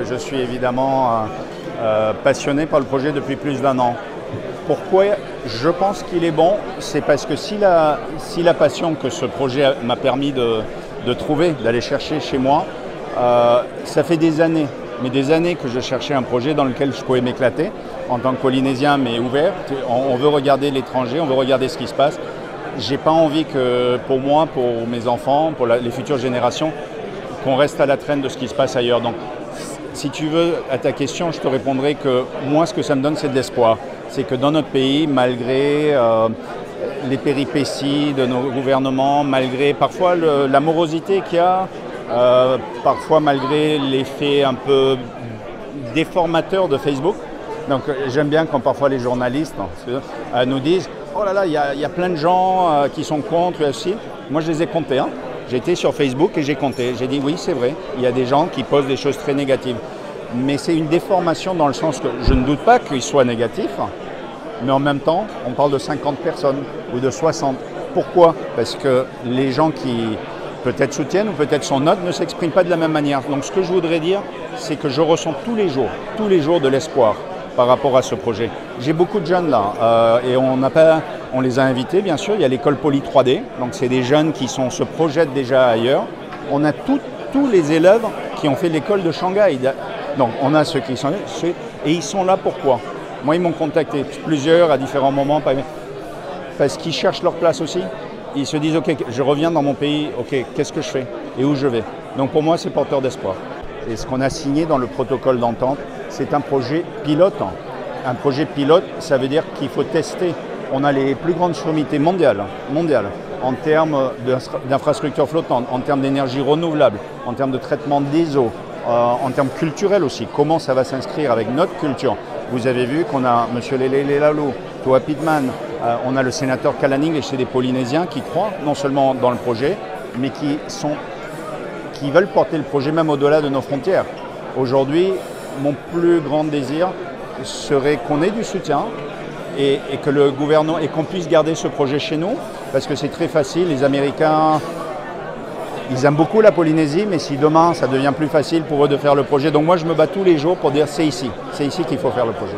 Je suis évidemment passionné par le projet depuis plus d'1 an. Pourquoi je pense qu'il est bon? C'est parce que si la passion que ce projet m'a permis de trouver, d'aller chercher chez moi, ça fait des années, mais des années que je cherchais un projet dans lequel je pouvais m'éclater en tant que Polynésien, mais ouvert. On veut regarder l'étranger, on veut regarder ce qui se passe. J'ai pas envie que pour moi, pour mes enfants, pour les futures générations, qu'on reste à la traîne de ce qui se passe ailleurs. Donc, si tu veux, à ta question, je te répondrai que moi, ce que ça me donne, c'est de l'espoir. C'est que dans notre pays, malgré les péripéties de nos gouvernements, malgré parfois la morosité qu'il y a, parfois malgré l'effet un peu déformateur de Facebook. Donc j'aime bien quand parfois les journalistes nous disent « Oh là là, il y a plein de gens qui sont contre aussi ». Moi, je les ai comptés. J'ai été sur Facebook et j'ai compté. J'ai dit oui, c'est vrai, il y a des gens qui posent des choses très négatives. Mais c'est une déformation dans le sens que je ne doute pas qu'ils soient négatifs, mais en même temps, on parle de 50 personnes ou de 60. Pourquoi? Parce que les gens qui peut-être soutiennent ou peut-être sont neutres ne s'expriment pas de la même manière. Donc ce que je voudrais dire, c'est que je ressens tous les jours de l'espoir par rapport à ce projet. J'ai beaucoup de jeunes là et on les a invités bien sûr, il y a l'école Poly 3D, donc c'est des jeunes qui se projettent déjà ailleurs. On a tous les élèves qui ont fait l'école de Shanghai, donc on a ceux qui sont là, et ils sont là pourquoi? Moi ils m'ont contacté plusieurs à différents moments, parce qu'ils cherchent leur place aussi. Ils se disent ok, je reviens dans mon pays, ok, qu'est-ce que je fais et où je vais? Donc pour moi c'est porteur d'espoir. Et ce qu'on a signé dans le protocole d'entente, c'est un projet pilote. Un projet pilote, ça veut dire qu'il faut tester. On a les plus grandes sommités mondiales en termes d'infrastructures flottantes, en termes d'énergie renouvelable, en termes de traitement des eaux, en termes culturels aussi. Comment ça va s'inscrire avec notre culture? Vous avez vu qu'on a M. Lele Lalou, Toa Pitman, on a le sénateur Kalaning et c'est des Polynésiens qui croient non seulement dans le projet, mais qui veulent porter le projet même au-delà de nos frontières. Aujourd'hui, mon plus grand désir serait qu'on ait du soutien et que le gouvernement et qu'on puisse garder ce projet chez nous, parce que c'est très facile. Les Américains, ils aiment beaucoup la Polynésie, mais si demain ça devient plus facile pour eux de faire le projet, donc moi je me bats tous les jours pour dire c'est ici qu'il faut faire le projet.